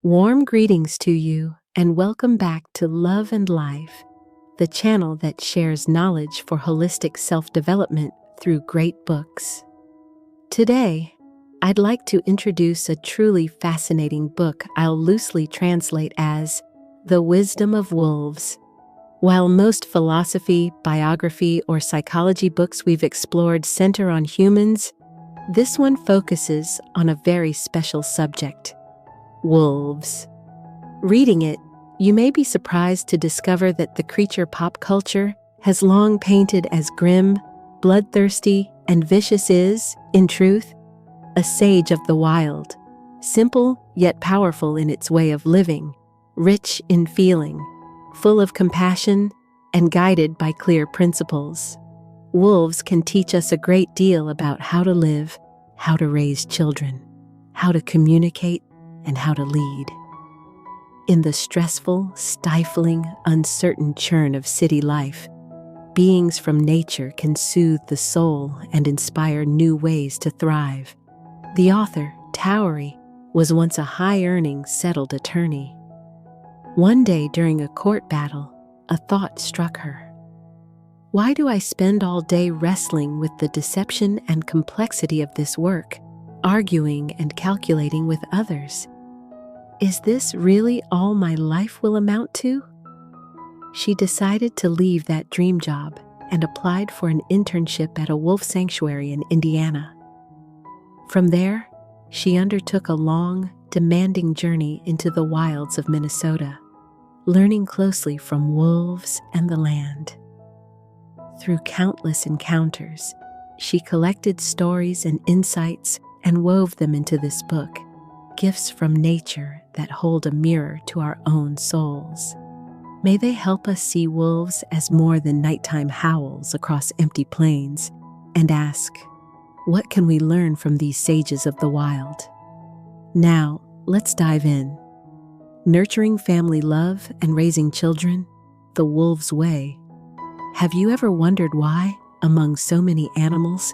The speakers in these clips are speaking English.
Warm greetings to you, and welcome back to Love and Life, the channel that shares knowledge for holistic self-development through great books. Today, I'd like to introduce a truly fascinating book I'll loosely translate as The Wisdom of Wolves. While most philosophy, biography, or psychology books we've explored center on humans, this one focuses on a very special subject: wolves. Reading it, you may be surprised to discover that the creature pop culture has long painted as grim, bloodthirsty, and vicious is, in truth, a sage of the wild, simple yet powerful in its way of living, rich in feeling, full of compassion, and guided by clear principles. Wolves can teach us a great deal about how to live, how to raise children, how to communicate, and how to lead. In the stressful, stifling, uncertain churn of city life, beings from nature can soothe the soul and inspire new ways to thrive. The author, Towery, was once a high-earning, settled attorney. One day during a court battle, a thought struck her. Why do I spend all day wrestling with the deception and complexity of this work, arguing and calculating with others? Is this really all my life will amount to? She decided to leave that dream job and applied for an internship at a wolf sanctuary in Indiana. From there, she undertook a long, demanding journey into the wilds of Minnesota, learning closely from wolves and the land. Through countless encounters, she collected stories and insights and wove them into this book, gifts from nature that hold a mirror to our own souls. May they help us see wolves as more than nighttime howls across empty plains and ask, what can we learn from these sages of the wild? Now, let's dive in. Nurturing family love and raising children, the wolf's way. Have you ever wondered why, among so many animals,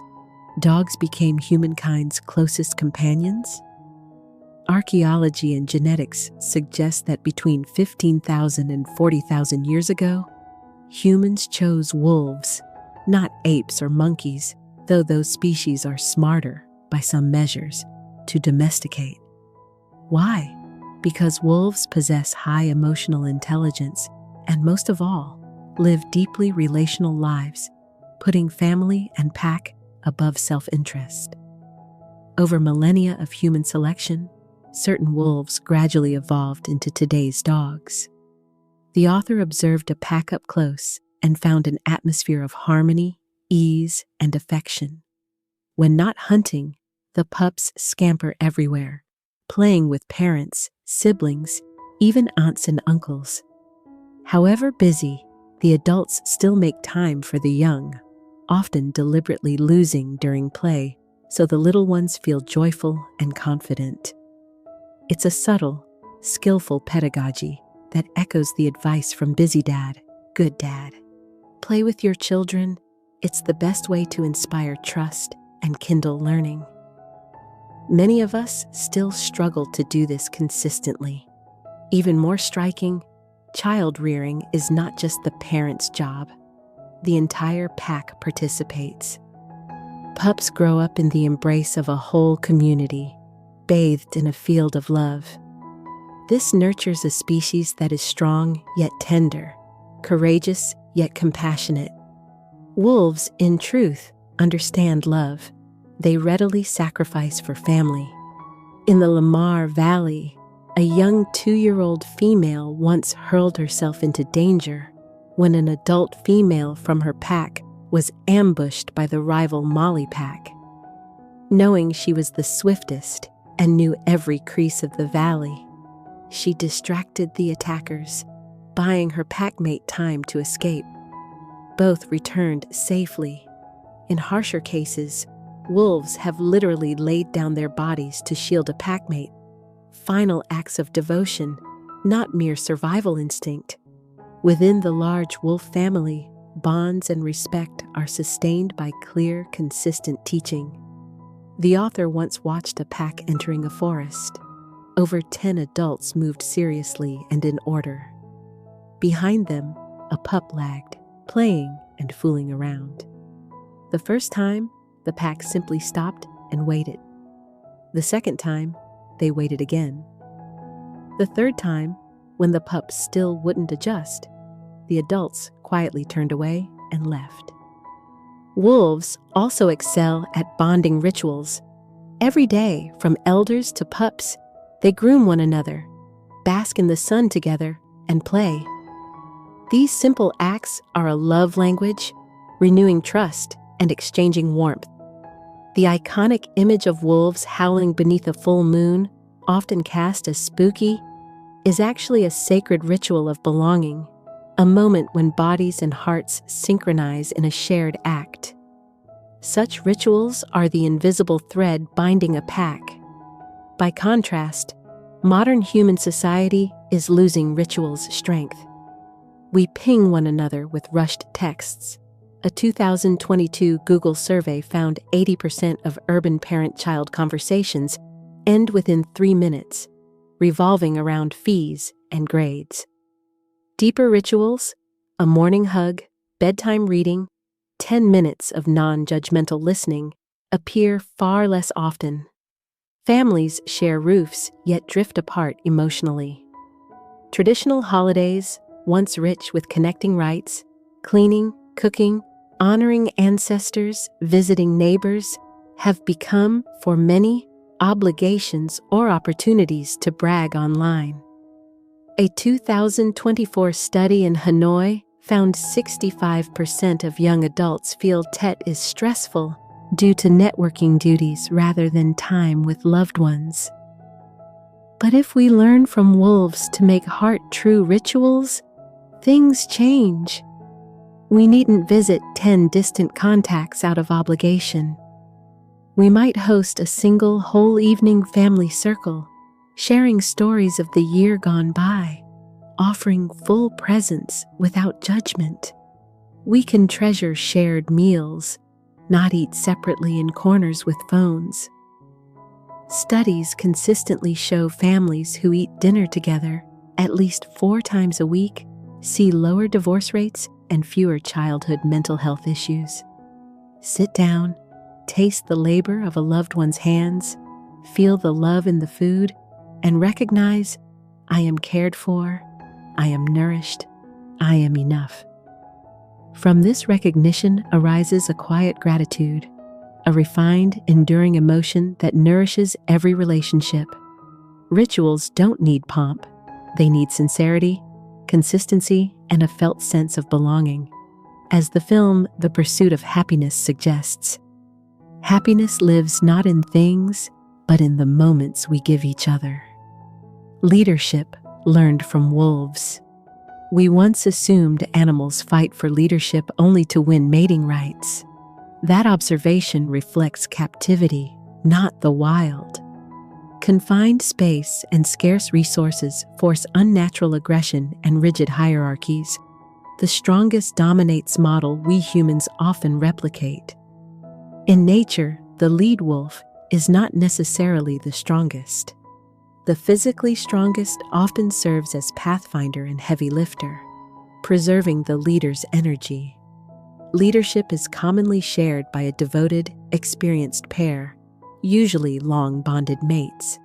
dogs became humankind's closest companions? Archaeology and genetics suggest that between 15,000 and 40,000 years ago, humans chose wolves, not apes or monkeys, though those species are smarter, by some measures, to domesticate. Why? Because wolves possess high emotional intelligence and, most of all, live deeply relational lives, putting family and pack above self-interest. Over millennia of human selection, certain wolves gradually evolved into today's dogs. The author observed a pack up close and found an atmosphere of harmony, ease, and affection. When not hunting, the pups scamper everywhere, playing with parents, siblings, even aunts and uncles. However busy, the adults still make time for the young, often deliberately losing during play so the little ones feel joyful and confident. It's a subtle, skillful pedagogy that echoes the advice from Busy Dad, Good Dad. Play with your children. It's the best way to inspire trust and kindle learning. Many of us still struggle to do this consistently. Even more striking, child rearing is not just the parent's job. The entire pack participates. Pups grow up in the embrace of a whole community, bathed in a field of love. This nurtures a species that is strong yet tender, courageous yet compassionate. Wolves, in truth, understand love. They readily sacrifice for family. In the Lamar Valley, a young 2-year-old female once hurled herself into danger when an adult female from her pack was ambushed by the rival Molly pack. Knowing she was the swiftest and knew every crease of the valley, she distracted the attackers, buying her packmate time to escape. Both returned safely. In harsher cases, wolves have literally laid down their bodies to shield a packmate. Final acts of devotion, not mere survival instinct. Within the large wolf family, bonds and respect are sustained by clear, consistent teaching. The author once watched a pack entering a forest. over 10 adults moved seriously and in order. Behind them, a pup lagged, playing and fooling around. The first time, the pack simply stopped and waited. The second time, they waited again. The third time, when the pup still wouldn't adjust, the adults quietly turned away and left. Wolves also excel at bonding rituals. Every day, from elders to pups, they groom one another, bask in the sun together, and play. These simple acts are a love language, renewing trust and exchanging warmth. The iconic image of wolves howling beneath a full moon, often cast as spooky, is actually a sacred ritual of belonging, a moment when bodies and hearts synchronize in a shared act. Such rituals are the invisible thread binding a pack. By contrast, modern human society is losing rituals' strength. We ping one another with rushed texts. A 2022 Google survey found 80% of urban parent-child conversations end within 3 minutes, revolving around fees and grades. Deeper rituals, a morning hug, bedtime reading, 10 minutes of non-judgmental listening, appear far less often. Families share roofs yet drift apart emotionally. Traditional holidays, once rich with connecting rites, cleaning, cooking, honoring ancestors, visiting neighbors, have become, for many, obligations or opportunities to brag online. A 2024 study in Hanoi found 65% of young adults feel Tet is stressful due to networking duties rather than time with loved ones. But if we learn from wolves to make heart-true rituals, things change. We needn't visit 10 distant contacts out of obligation. We might host a single whole evening family circle, sharing stories of the year gone by, offering full presence without judgment. We can treasure shared meals, not eat separately in corners with phones. Studies consistently show families who eat dinner together at least 4 times a week see lower divorce rates and fewer childhood mental health issues. Sit down, taste the labor of a loved one's hands, feel the love in the food, and recognize, I am cared for, I am nourished, I am enough. From this recognition arises a quiet gratitude, a refined, enduring emotion that nourishes every relationship. Rituals don't need pomp. They need sincerity, consistency, and a felt sense of belonging. As the film The Pursuit of Happiness suggests, happiness lives not in things, but in the moments we give each other. Leadership learned from wolves. We once assumed animals fight for leadership only to win mating rights. That observation reflects captivity, not the wild. Confined space and scarce resources force unnatural aggression and rigid hierarchies. The strongest dominates model we humans often replicate. In nature, the lead wolf is not necessarily the strongest. The physically strongest often serves as pathfinder and heavy lifter, preserving the leader's energy. Leadership is commonly shared by a devoted, experienced pair, usually long-bonded mates.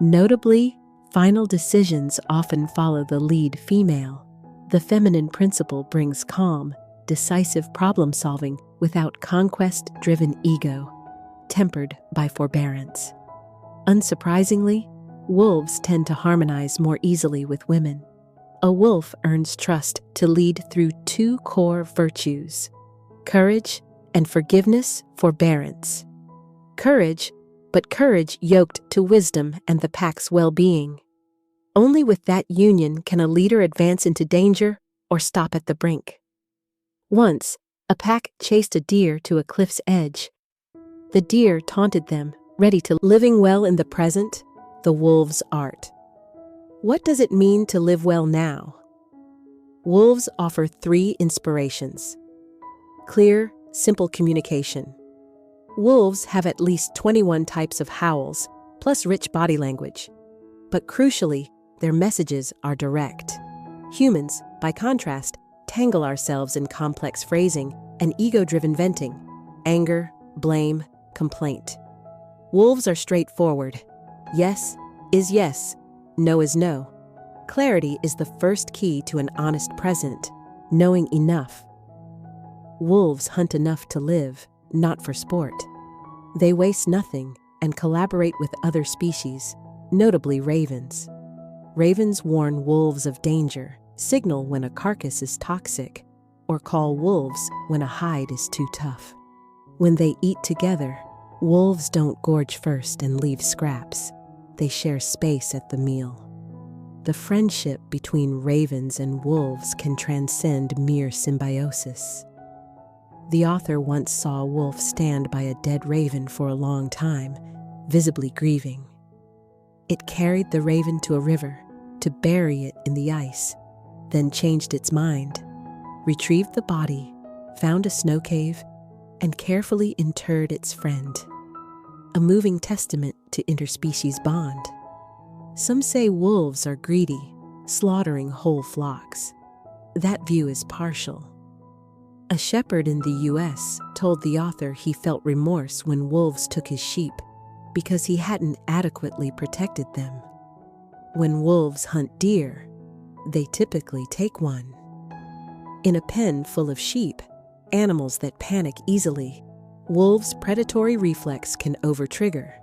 Notably, final decisions often follow the lead female. The feminine principle brings calm, decisive problem-solving without conquest-driven ego, tempered by forbearance. Unsurprisingly, wolves tend to harmonize more easily with women. A wolf earns trust to lead through 2 core virtues: courage and forgiveness, forbearance. Courage, but courage yoked to wisdom and the pack's well-being. Only with that union can a leader advance into danger or stop at the brink. Once, a pack chased a deer to a cliff's edge. The deer taunted them, ready to living well in the present, the wolf's art. What does it mean to live well now? Wolves offer 3 inspirations. Clear, simple communication. Wolves have at least 21 types of howls, plus rich body language. But crucially, their messages are direct. Humans, by contrast, tangle ourselves in complex phrasing and ego-driven venting, anger, blame, complaint. Wolves are straightforward. Yes is yes, no is no. Clarity is the first key to an honest present, knowing enough. Wolves hunt enough to live, not for sport. They waste nothing and collaborate with other species, notably ravens. Ravens warn wolves of danger, signal when a carcass is toxic, or call wolves when a hide is too tough. When they eat together, wolves don't gorge first and leave scraps. They share space at the meal. The friendship between ravens and wolves can transcend mere symbiosis. The author once saw a wolf stand by a dead raven for a long time, visibly grieving. It carried the raven to a river to bury it in the ice, then changed its mind, retrieved the body, found a snow cave, and carefully interred its friend. A moving testament to interspecies bond. Some say wolves are greedy, slaughtering whole flocks. That view is partial. A shepherd in the U.S. told the author he felt remorse when wolves took his sheep because he hadn't adequately protected them. When wolves hunt deer, they typically take one. In a pen full of sheep, animals that panic easily, wolves' predatory reflex can over-trigger.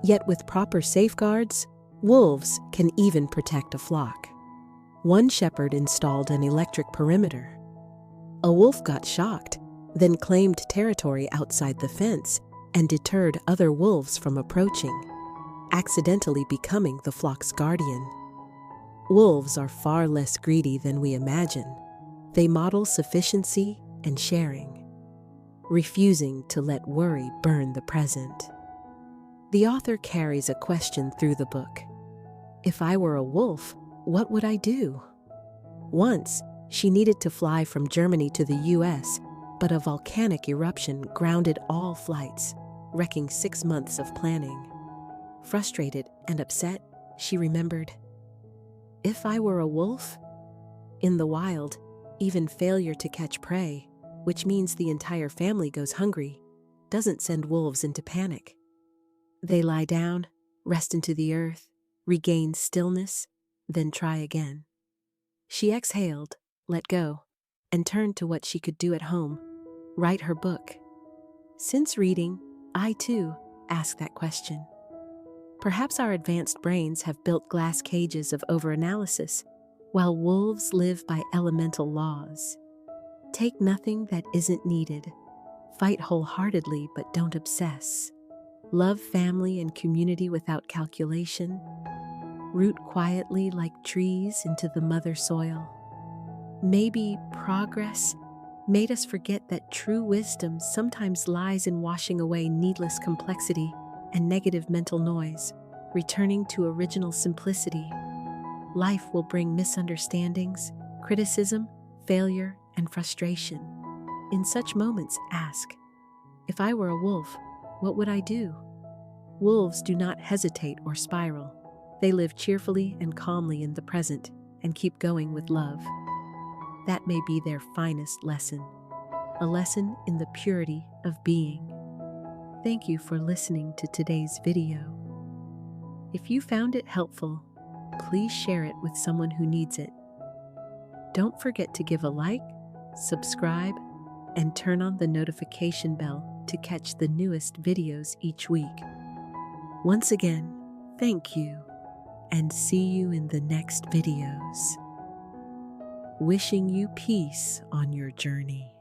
Yet with proper safeguards, wolves can even protect a flock. One shepherd installed an electric perimeter. A wolf got shocked, then claimed territory outside the fence and deterred other wolves from approaching, accidentally becoming the flock's guardian. Wolves are far less greedy than we imagine. They model sufficiency and sharing, refusing to let worry burn the present. The author carries a question through the book. If I were a wolf, what would I do? Once, she needed to fly from Germany to the U.S., but a volcanic eruption grounded all flights, wrecking 6 months of planning. Frustrated and upset, she remembered, if I were a wolf? In the wild, even failure to catch prey, which means the entire family goes hungry, doesn't send wolves into panic. They lie down, rest into the earth, regain stillness, then try again. She exhaled, let go, and turned to what she could do at home, write her book. Since reading, I too ask that question. Perhaps our advanced brains have built glass cages of overanalysis, while wolves live by elemental laws. Take nothing that isn't needed. Fight wholeheartedly but don't obsess. Love family and community without calculation. Root quietly like trees into the mother soil. Maybe progress made us forget that true wisdom sometimes lies in washing away needless complexity and negative mental noise, returning to original simplicity. Life will bring misunderstandings, criticism, failure, and frustration. In such moments, ask, if I were a wolf, what would I do? Wolves do not hesitate or spiral. They live cheerfully and calmly in the present and keep going with love. That may be their finest lesson, a lesson in the purity of being. Thank you for listening to today's video. If you found it helpful, please share it with someone who needs it. Don't forget to give a like, subscribe, and turn on the notification bell to catch the newest videos each week. Once again, thank you, and see you in the next videos. Wishing you peace on your journey.